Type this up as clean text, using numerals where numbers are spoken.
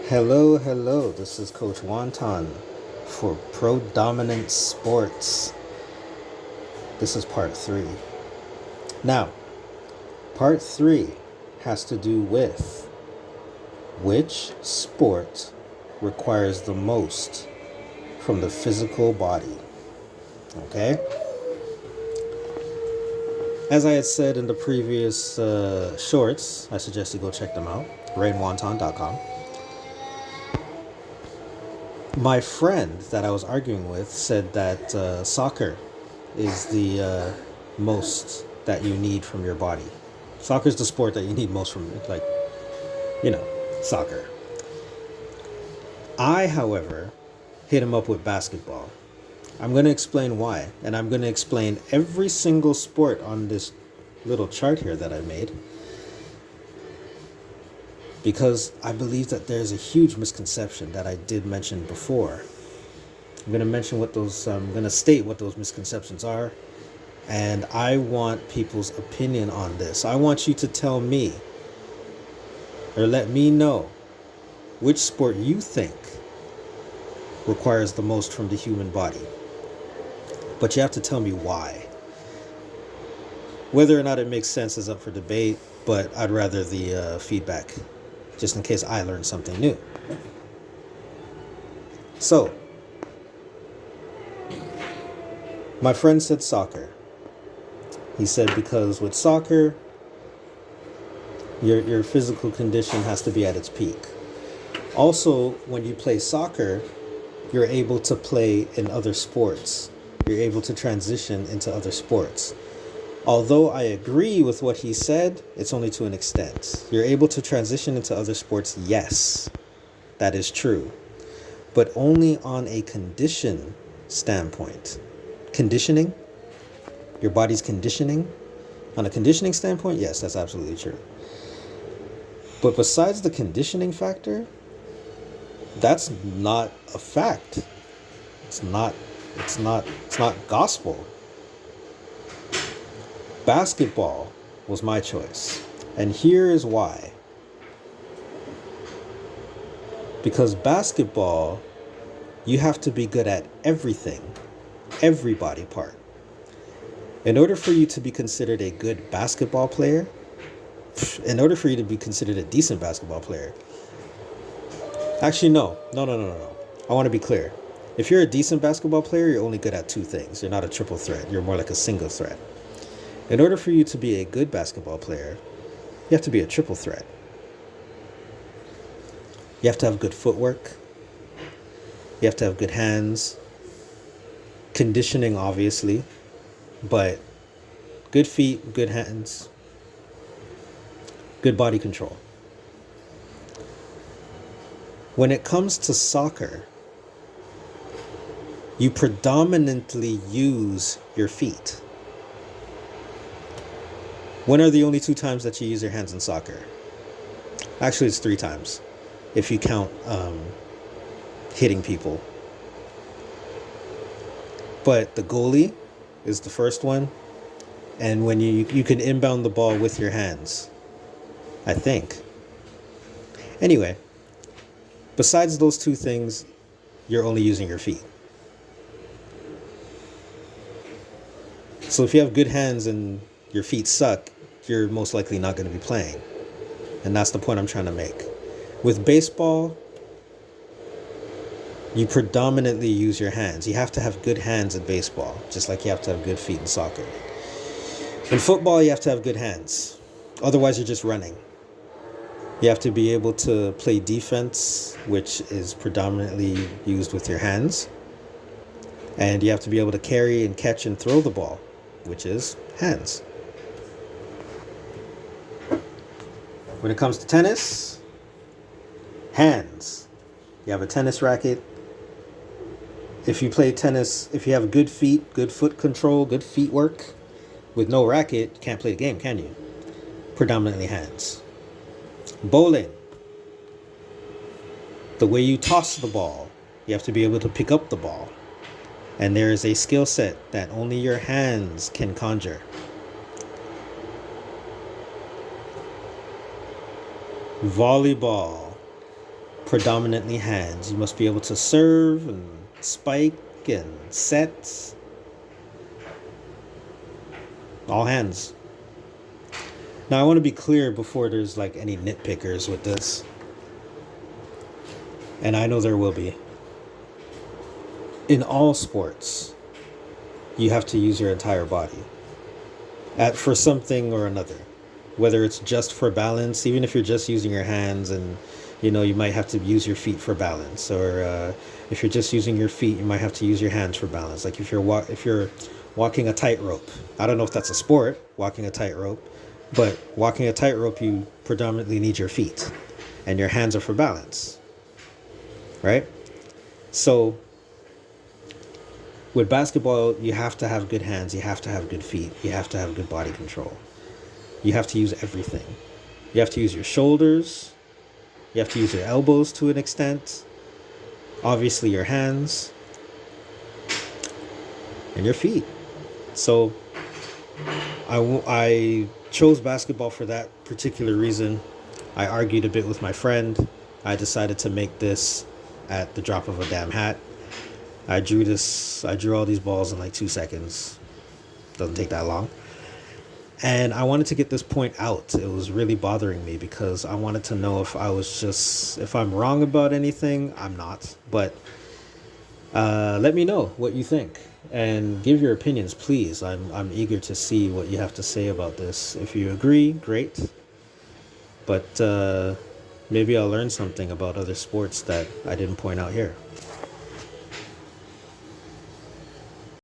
Hello, hello. This is Coach Wonton for PROdominant Sports. This is part 3. Now, part 3 has to do with which sport requires the most from the physical body. Okay? As I had said in the previous shorts, I suggest you go check them out. rainwonton.com. My friend that I was arguing with said that soccer is the most that you need from your body. Soccer is the sport that you need most from, soccer. I, however, hit him up with basketball. I'm going to explain why, and I'm going to explain every single sport on this little chart here that I made, because I believe that there's a huge misconception that I did mention before. I'm going to state what those misconceptions are, and I want people's opinion on this. I want you to tell me, or let me know, which sport you think requires the most from the human body. But you have to tell me why. Whether or not it makes sense is up for debate, but I'd rather the feedback, just in case I learned something new. So, my friend said soccer. He said because with soccer, your physical condition has to be at its peak. Also, when you play soccer, you're able to play in other sports. You're able to transition into other sports. Although I agree with what he said, it's only to an extent. You're able to transition into other sports, yes, that is true, but only on a condition standpoint. Conditioning, your body's conditioning. On a conditioning standpoint, yes, that's absolutely true. But besides the conditioning factor, that's not a fact. It's not gospel. Basketball was my choice. And here is why. Because basketball, you have to be good at everything, every body part. In order for you to be considered a good basketball player, in order for you to be considered a decent basketball player, actually, no. I want to be clear. If you're a decent basketball player, you're only good at 2 things. You're not a triple threat. You're more like a single threat. In order for you to be a good basketball player, you have to be a triple threat. You have to have good footwork. You have to have good hands. Conditioning, obviously. But good feet, good hands, good body control. When it comes to soccer, you predominantly use your feet. When are the only 2 times that you use your hands in soccer? Actually, it's 3 times, if you count hitting people. But the goalie is the first one, and when you can inbound the ball with your hands, I think. Anyway, besides those 2 things, you're only using your feet. So if you have good hands and your feet suck, you're most likely not going to be playing. And that's the point I'm trying to make. With baseball, you predominantly use your hands. You have to have good hands in baseball, just like you have to have good feet in soccer. In football, you have to have good hands. Otherwise, you're just running. You have to be able to play defense, which is predominantly used with your hands. And you have to be able to carry and catch and throw the ball, which is hands. When it comes to tennis, hands. You have a tennis racket. If you play tennis, if you have good feet, good foot control, good feet work, with no racket, you can't play the game, can you? Predominantly hands. Bowling. The way you toss the ball, you have to be able to pick up the ball. And there is a skill set that only your hands can conjure. Volleyball. predominantly hands. You must be able to serve and spike and set. All hands. Now I want to be clear before there's like any nitpickers with this. And I know there will be. In all sports, you have to use your entire body for something or another. Whether it's just for balance, even if you're just using your hands, and you might have to use your feet for balance, or if you're just using your feet, you might have to use your hands for balance. Like if you're walking a tightrope, I don't know if that's a sport, walking a tightrope, but walking a tightrope, you predominantly need your feet, and your hands are for balance, right? So with basketball, you have to have good hands, you have to have good feet, you have to have good body control. You have to use everything. You have to use your shoulders. You have to use your elbows to an extent. Obviously, your hands. And your feet. So, I chose basketball for that particular reason. I argued a bit with my friend. I decided to make this at the drop of a damn hat. I drew all these balls in like 2 seconds. Doesn't take that long. And I wanted to get this point out. It was really bothering me because I wanted to know if I'm wrong about anything. I'm not. But let me know what you think and give your opinions, please. I'm eager to see what you have to say about this. If you agree, great. But maybe I'll learn something about other sports that I didn't point out here.